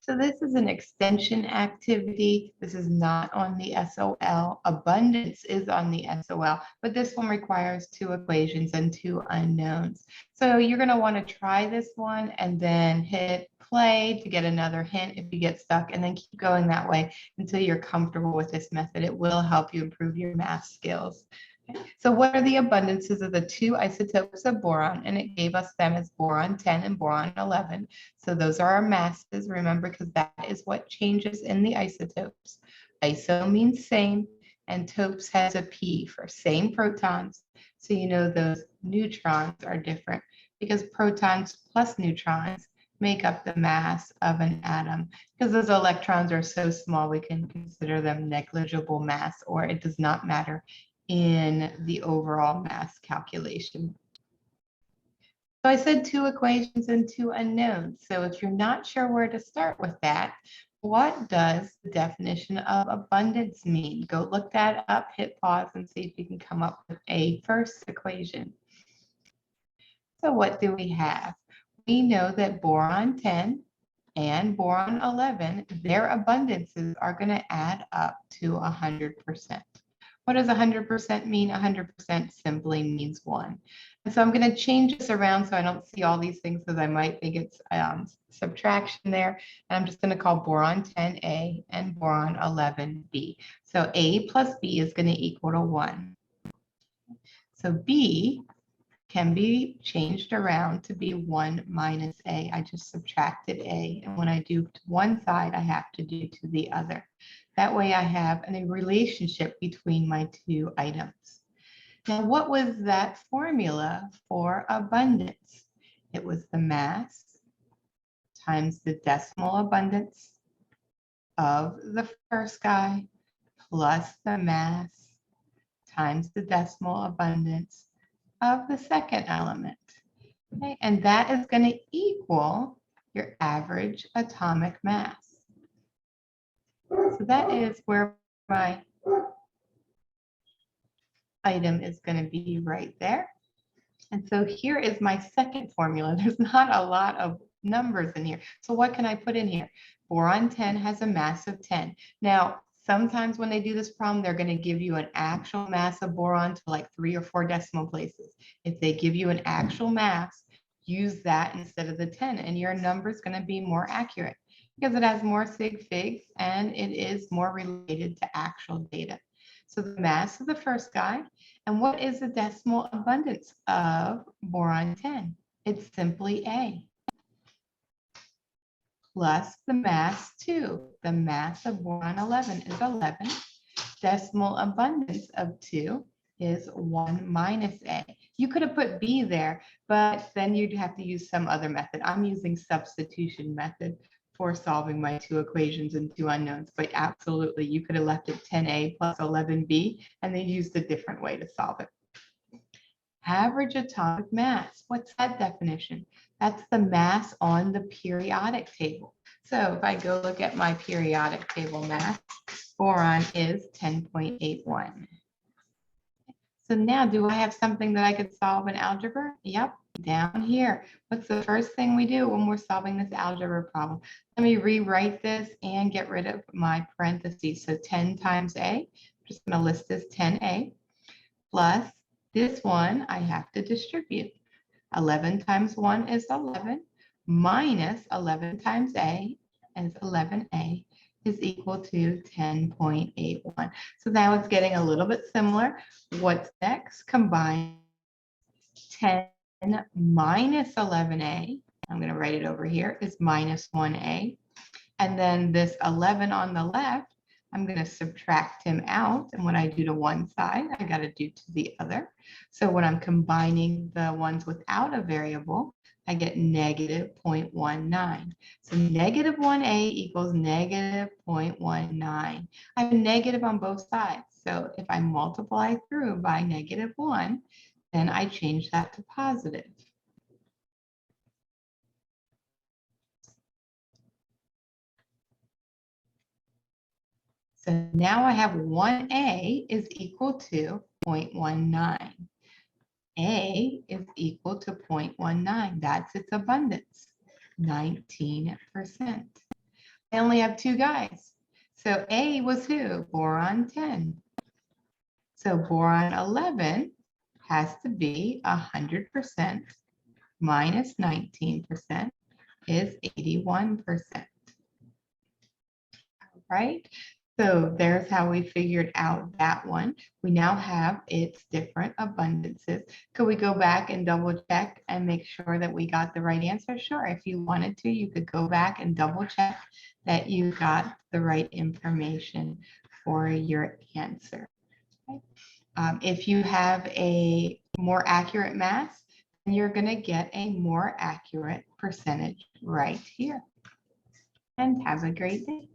So this is an extension activity. This is not on the SOL. Abundance is on the SOL, but this one requires two equations and two unknowns. So you're going to want to try this one and then hit play to get another hint if you get stuck, and then keep going that way until you're comfortable with this method. It will help you improve your math skills. So what are the abundances of the two isotopes of boron? And it gave us them as boron 10 and boron 11. So those are our masses, remember, because that is what changes in the isotopes. Iso means same, and topes has a P for same protons. So you know those neutrons are different because protons plus neutrons make up the mass of an atom. Because those electrons are so small, we can consider them negligible mass, or it does not matter in the overall mass calculation. So I said two equations and two unknowns. So if you're not sure where to start with that, what does the definition of abundance mean? Go look that up, hit pause, and see if you can come up with a first equation. So what do we have? We know that boron 10 and boron 11, their abundances are going to add up to 100%. What does 100% mean? 100% simply means 1. And so I'm going to change this around so I don't see all these things because I might think it's subtraction there. And I'm just going to call boron 10A and boron 11B. So A plus B is going to equal to 1. So B can be changed around to be 1 minus A. I just subtracted A. And when I do to one side, I have to do to the other. That way I have a relationship between my two items. Now, what was that formula for abundance? It was the mass times the decimal abundance of the first guy plus the mass times the decimal abundance of the second element. Okay, and that is going to equal your average atomic mass. So that is where my item is going to be right there. And so here is my second formula. There's not a lot of numbers in here. So what can I put in here? Boron 10 has a mass of 10. Now, sometimes when they do this problem, they're going to give you an actual mass of boron to like 3 or 4 decimal places. If they give you an actual mass, use that instead of the 10, and your number is going to be more accurate because it has more sig figs and it is more related to actual data. So the mass of the first guy, and what is the decimal abundance of boron 10? It's simply A. Plus the mass 2. The mass of boron 11 is 11. Decimal abundance of 2 is 1 minus A. You could have put B there, but then you'd have to use some other method. I'm using substitution method for solving my two equations and two unknowns, but absolutely, you could have left it 10A plus 11B, and then used a different way to solve it. Average atomic mass, what's that definition? That's the mass on the periodic table. So if I go look at my periodic table mass, boron is 10.81. So now, do I have something that I could solve in algebra? Yep, down here. What's the first thing we do when we're solving this algebra problem? Let me rewrite this and get rid of my parentheses. So 10 times A, I'm just going to list this 10A, plus this one I have to distribute. 11 times 1 is 11, minus 11 times A is 11A is equal to 10.81. So now it's getting a little bit similar. What's next? Combine 10 minus 11A. I'm going to write it over here, is minus 1A. And then this 11 on the left, I'm going to subtract him out. And when I do to one side, I got to do to the other. So when I'm combining the ones without a variable, I get negative 0.19. So negative 1A equals negative 0.19. I have a negative on both sides. So if I multiply through by negative 1, then I change that to positive. So now I have 1A is equal to 0.19. A is equal to 0.19. That's its abundance, 19%. I only have two guys. So A was who? Boron 10. So boron 11 has to be 100% minus 19% is 81%. Right? So there's how we figured out that one. We now have its different abundances. Could we go back and double check and make sure that we got the right answer? Sure, if you wanted to, you could go back and double check that you got the right information for your answer. Okay. If you have a more accurate mass, then you're going to get a more accurate percentage right here. And have a great day.